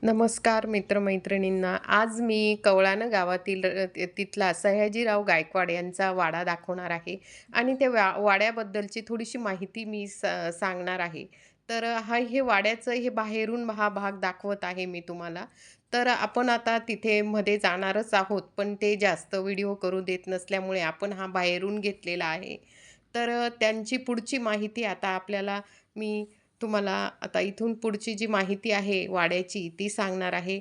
नमस्कार मित्रमैत्रिणींना. आज मी कवळानं गावातील तिथला सयाजीराव गायकवाड यांचा वाडा दाखवणार आहे आणि त्या वाड्याबद्दलची थोडीशी माहिती मी सांगणार आहे. तर हे वाड्याचं बाहेरून हा भाग दाखवत आहे मी तुम्हाला. तर आपण आता तिथे मध्ये जाणारच आहोत, पण ते जास्त व्हिडिओ करू देत नसल्यामुळे आपण हा बाहेरून घेतलेला आहे. तर त्यांची पुढची माहिती आता मी तुम्हाला आता इथून पुढची जी माहिती आहे वाड्याची ती सांगणार आहे.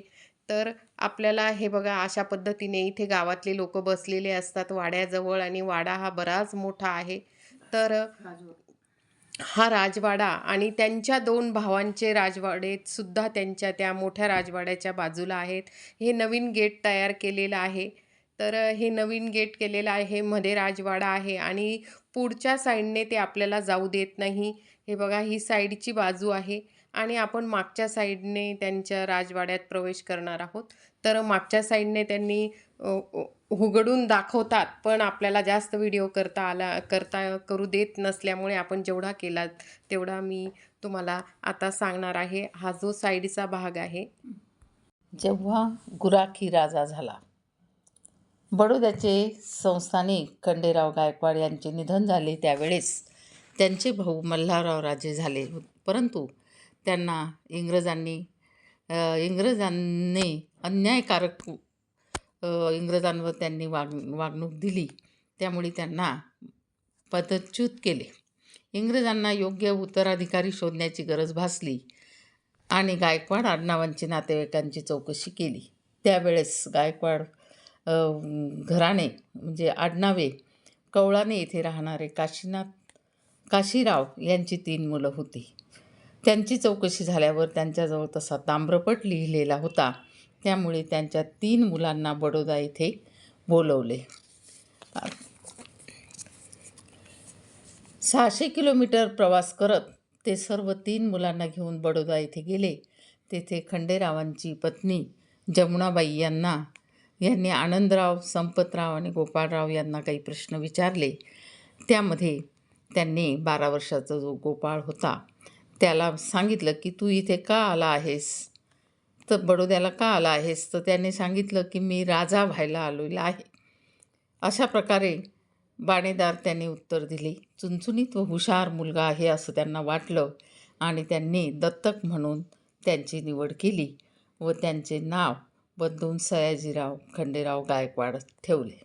तर आपल्याला हे बघा अशा पद्धतीने इथे गावातले लोकं बसलेले असतात वाड्याजवळ आणि वाडा हा बराच मोठा आहे. तर हा राजवाडा आणि त्यांच्या 2 भावांचे राजवाडे सुद्धा त्यांच्या त्या मोठ्या राजवाड्याच्या बाजूला आहेत. हे नवीन गेट तयार केलेलं आहे. तर हे नवीन गेट केलेलं आहे. मध्ये राजवाडा आहे आणि पुढच्या साईडने ते आपल्याला जाऊ देत नाही. हे बघा ही साईडची बाजू आहे आणि आपण मागच्या साईडने त्यांच्या राजवाड्यात प्रवेश करणार आहोत. तर मागच्या साईडने त्यांनी उघडून दाखवतात, पण आपल्याला जास्त व्हिडिओ करू देत नसल्यामुळे आपण जेवढा केला तेवढा मी तुम्हाला आता सांगणार आहे. हा जो साईडचा भाग आहे. जेव्हा गुराखी राजा झाला, बडोद्याचे संस्थानिक खंडेराव गायकवाड यांचे निधन झाले, त्यावेळेस त्यांचे भाऊ मल्हारराव राजे झाले. परंतु त्यांना इंग्रजांनी अन्यायकारक इंग्रजांवर त्यांनी वागणूक दिली. त्यामुळे त्यांना पदच्युत केले. इंग्रजांना योग्य उत्तराधिकारी शोधण्याची गरज भासली आणि गायकवाड आडनावांची नातेवाईकांची चौकशी केली. त्यावेळेस गायकवाड घराणे म्हणजे आडनावे कवळाने येथे राहणारे काशीराव यांची 3 मुलं होती. त्यांची चौकशी झाल्यावर त्यांच्याजवळ तसा ताम्रपट लिहिलेला होता. त्यामुळे त्यांच्या 3 मुलांना बडोदा येथे बोलवले. 600 किलोमीटर प्रवास करत ते सर्व 3 मुलांना घेऊन बडोदा येथे गेले. तेथे खंडेरावांची पत्नी जमुनाबाई यांनी आनंदराव, संपतराव आणि गोपाळराव यांना काही प्रश्न विचारले. त्यामध्ये त्यांनी 12 वर्षाचा जो गोपाळ होता त्याला सांगितलं की तू इथे का आला आहेस, तर बडोद्याला का आला आहेस, तर त्याने सांगितलं की मी राजा व्हायला आलेला आहे. अशा प्रकारे बाणेदार त्यांनी उत्तर दिले. चुणचुणीत व हुशार मुलगा आहे असं त्यांना वाटलं आणि त्यांनी दत्तक म्हणून त्यांची निवड केली व त्यांचे नाव बदलून सयाजीराव खंडेराव गायकवाड ठेवले.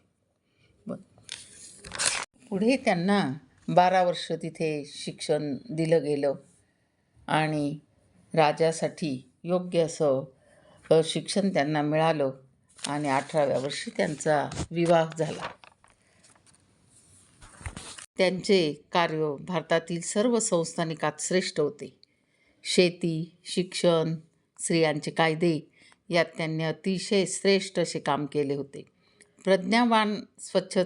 पुढे त्यांना 12 वर्ष तिथे शिक्षण दिलं गेलं आणि राजासाठी योग्य असं शिक्षण त्यांना मिळालं आणि 18व्या वर्षी त्यांचा विवाह झाला. त्यांचे कार्य भारतातील सर्व संस्थानिकात श्रेष्ठ होते. शेती, शिक्षण, स्त्रियांचे कायदे यात त्यांनी अतिशय श्रेष्ठ असे काम केले होते. प्रज्ञावान, स्वच्छ,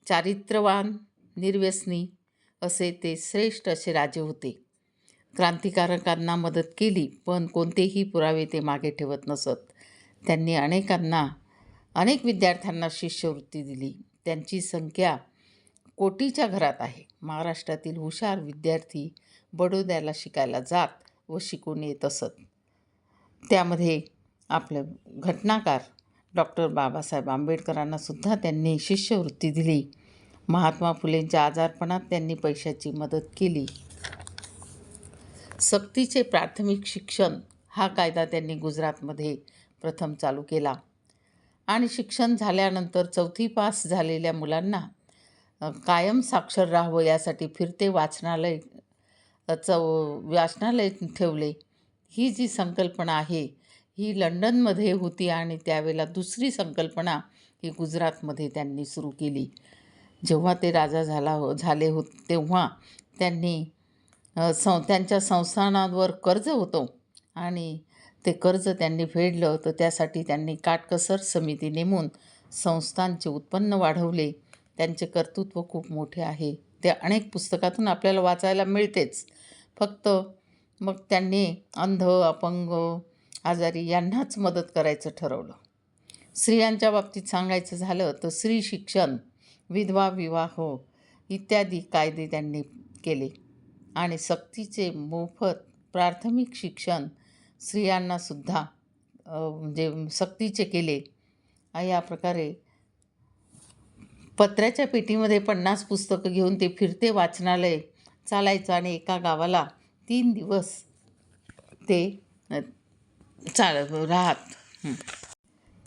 चारित्र्यवान, निर्व्यसनी असे ते श्रेष्ठ असे राजे होते. क्रांतिकारकांना मदत केली, पण कोणतेही पुरावे ते मागे ठेवत नसत. त्यांनी अनेक विद्यार्थ्यांना शिष्यवृत्ती दिली. त्यांची संख्या कोटीच्या घरात आहे. महाराष्ट्रातील हुशार विद्यार्थी बडोद्याला शिकायला जात व शिकून येत असत. त्यामध्ये आपले घटनाकार डॉक्टर बाबासाहेब आंबेडकरांना सुद्धा त्यांनी शिष्यवृत्ती दिली. महात्मा फुलेंच्या आजारपणात त्यांनी पैशाची मदत केली. सक्तीचे प्राथमिक शिक्षण हा कायदा त्यांनी गुजरातमध्ये प्रथम चालू केला आणि शिक्षण झाल्यानंतर 4थी पास झालेल्या मुलांना कायम साक्षर राहावं यासाठी फिरते वाचनालय ठेवले. ही जी संकल्पना आहे ही लंडनमध्ये होती आणि त्यावेळेला दुसरी संकल्पना ही गुजरातमध्ये त्यांनी सुरू केली. जेव्हा ते राजा झाले तेव्हा त्यांनी त्यांच्या संस्थानावर कर्ज होतं आणि ते कर्ज त्यांनी फेडलं, तर त्यासाठी त्यांनी काटकसर समिती नेमून संस्थांचे उत्पन्न वाढवले. त्यांचे कर्तृत्व खूप मोठे आहे. ते अनेक पुस्तकातून आपल्याला वाचायला मिळतेच. फक्त मग त्यांनी अंध, अपंग, आजारी यांनाच मदत करायचं ठरवलं. स्त्रियांच्या बाबतीत सांगायचं झालं तर स्त्री शिक्षण, विधवा विवाह इत्यादी कायदे त्यांनी केले आणि सक्तीचे मोफत प्राथमिक शिक्षण स्त्रियांनासुद्धा म्हणजे सक्तीचे केले. या प्रकारे पत्र्याच्या पेटीमध्ये 50 पुस्तकं घेऊन ते फिरते वाचनालय चालायचं आणि एका गावाला 3 दिवस ते राहत.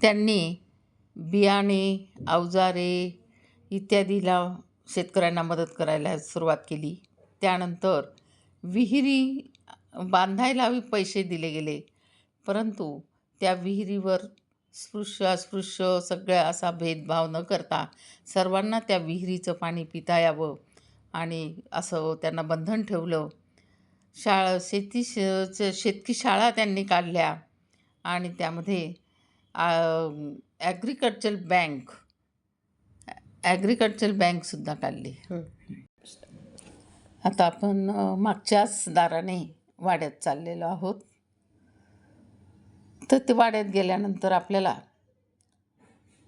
त्यांनी बियाणे, अवजारे इत्यादीला शेतकऱ्यांना मदत करायला सुरुवात केली. त्यानंतर विहिरी बांधायला पैसे दिले गेले, परंतु त्या विहिरीवर अस्पृश्य सगळ्या असा भेदभाव न करता सर्वांना त्या विहिरीचं पाणी पिता यावं आणि असं त्यांना बंधन ठेवलं. शेतकी शाळा त्यांनी काढल्या आणि त्यामध्ये ॲग्रिकल्चर बँकसुद्धा काढली. आता आपण मागच्याच दाराने वाड्यात चाललेलो आहोत. तर ते वाड्यात गेल्यानंतर आपल्याला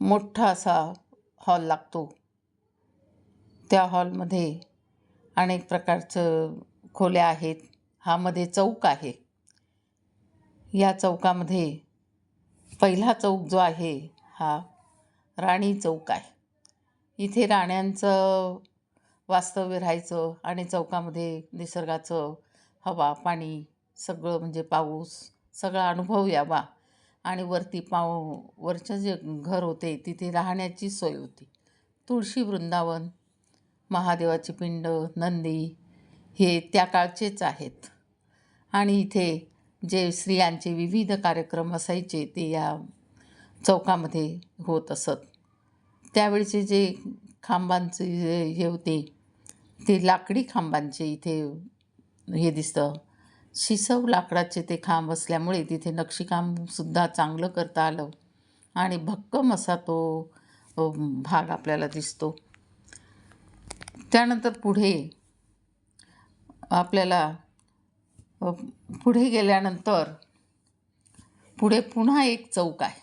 मोठा असा हॉल लागतो. त्या हॉलमध्ये अनेक प्रकारचं खोल्या आहेत. हा मध्ये चौक आहे. या चौकामध्ये पहिला चौक जो आहे हा राणी चौक आहे. इथे राण्यांचं वास्तव्य राहायचं आणि चौकामध्ये निसर्गाचं हवा, पाणी सगळं म्हणजे पाऊस सगळा अनुभव यावा आणि वरचं जे घर होते तिथे राहण्याची सोय होती. तुळशी वृंदावन, महादेवाची पिंड, नंदी हे त्या काळचेच आहेत आणि इथे जे स्त्रियांचे विविध कार्यक्रम असायचे ते या चौकामध्ये होत असत. त्यावेळचे जे खांबांचे हे होते ते लाकडी खांबांचे इथे हे दिसतं. शिसव लाकडाचे ते खांब असल्यामुळे तिथे नक्षीकामसुद्धा चांगलं करता आलं आणि भक्कम असा तो भाग आपल्याला दिसतो. त्यानंतर पुढे गेल्यानंतर पुढे पुन्हा एक चौक आहे.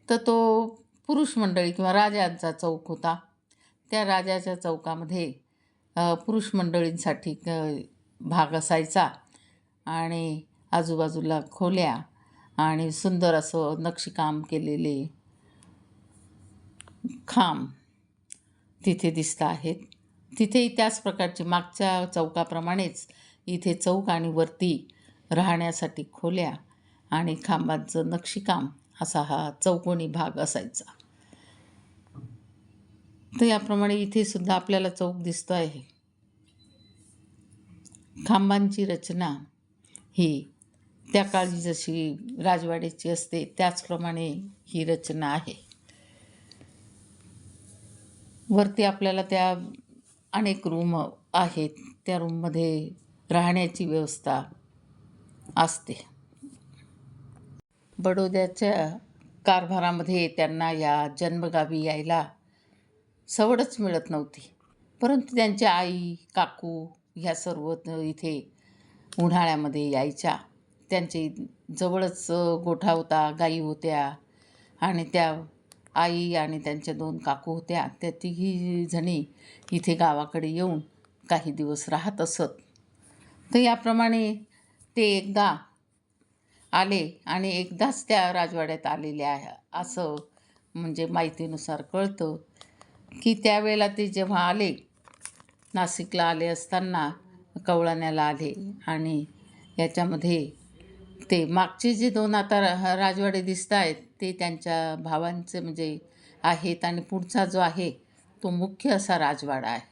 तर तो पुरुष मंडळी किंवा राजांचा चौक होता. त्या राजाच्या चौकामध्ये पुरुष मंडळींसाठी भाग असायचा आणि आजूबाजूला खोल्या आणि सुंदर असं नक्षीकाम केलेले खांब तिथे दिसत आहेत. तिथेही त्याच प्रकारची मागच्या चौकाप्रमाणेच इथे चौक आणि वरती राहण्यासाठी खोल्या आणि खांबांचं नक्षीकाम असा हा चौकोनी भाग असायचा. तर याप्रमाणे इथे सुद्धा आपल्याला चौक दिसतो आहे. खांबांची रचना ही त्या काळी जशी राजवाड्याची असते त्याचप्रमाणे ही रचना आहे. वरती आपल्याला त्या अनेक रूम आहेत. त्या रूममध्ये राहण्याची व्यवस्था असते. बडोद्याच्या कारभारामध्ये त्यांना या जन्मगावी यायला सवडच मिळत नव्हती, परंतु त्यांच्या आई, काकू ह्या सर्व इथे उन्हाळ्यामध्ये यायच्या. त्यांचे जवळच गोठा होता, गाई होत्या आणि त्या आई आणि त्यांच्या 2 काकू होत्या. त्या तिघी जणी इथे गावाकडे येऊन काही दिवस राहत असत. तर याप्रमाणे ते एकदा आले आणि एकदाच त्या राजवाड्यात आलेले आहे असं म्हणजे माहितीनुसार कळतं की त्यावेळेला ते जेव्हा आले, नाशिकला आले असताना कवळाण्याला आले आणि याच्यामध्ये ते मागचे जे 2 आता राजवाडे दिसत आहेत ते त्यांच्या भावांचे म्हणजे आहेत आणि पुढचा जो आहे तो मुख्य असा राजवाडा आहे.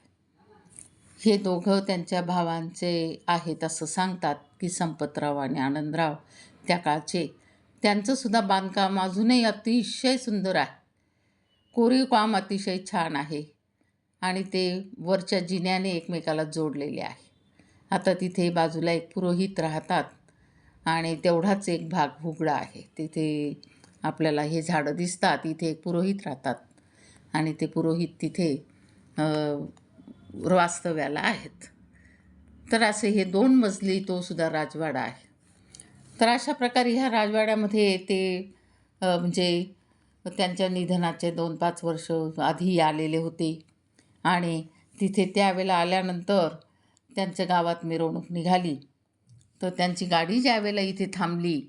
हे दोघं त्यांच्या भावांचे आहेत असं सांगतात की संपतराव आणि आनंदराव त्या काळचे. त्यांचंसुद्धा बांधकाम अजूनही अतिशय सुंदर आहे. कोरीव काम अतिशय छान आहे आणि ते वरच्या जिन्याने एकमेकाला जोडलेले आहे. आता तिथे बाजूला एक पुरोहित राहतात आणि तेवढाच एक भाग उघडा आहे. तिथे आपल्याला हे झाडं दिसतात. इथे एक पुरोहित राहतात आणि ते पुरोहित तिथे वास्तव्याला आहेत. तर असे हे 2 मजली तो सुद्धा राजवाडा आहे. तर अशा प्रकारे ह्या राजवाड्यामध्ये ते म्हणजे त्यांच्या निधनाचे 2-5 वर्ष आधी आलेले होते आणि तिथे त्यावेळेला आल्यानंतर त्यांच्या गावात मिरवणूक निघाली. तर त्यांची गाडी ज्यावेळेला इथे थांबली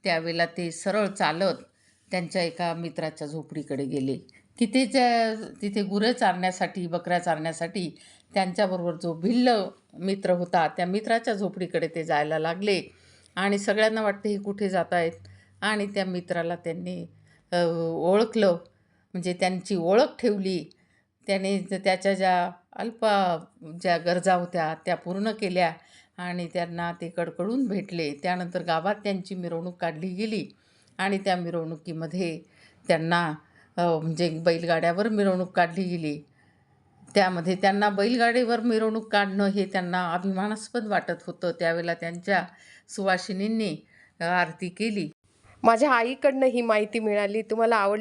त्यावेळेला ते सरळ चालत त्यांच्या एका मित्राच्या झोपडीकडे गेले की तिथे गुरं चारण्यासाठी, बकऱ्या चारण्यासाठी त्यांच्याबरोबर जो भिल्ल मित्र होता त्या मित्राच्या झोपडीकडे ते जायला लागले. आणि सगळ्यांना वाटतं हे कुठे जात आहेत. आणि त्या मित्राला त्यांनी ओळखलं, म्हणजे त्यांची ओळख ठेवली. त्याने त्याच्या ज्या गरजा होत्या त्या पूर्ण केल्या आणि त्यांना ते कडकडून भेटले. त्यानंतर गावात त्यांची मिरवणूक काढली गेली आणि त्या मिरवणुकीमध्ये त्यांना म्हणजे बैलगाड्यावर मिरवणूक काढली गेली. त्यामध्ये त्यांना बैलगाडीवर मिरवणूक काढणं हे त्यांना अभिमानास्पद वाटत होतं. त्यावेळेला त्यांच्या सुवासिनींनी आरती केली. माझ्या आईकडनं ही माहिती मिळाली. तुम्हाला आवडली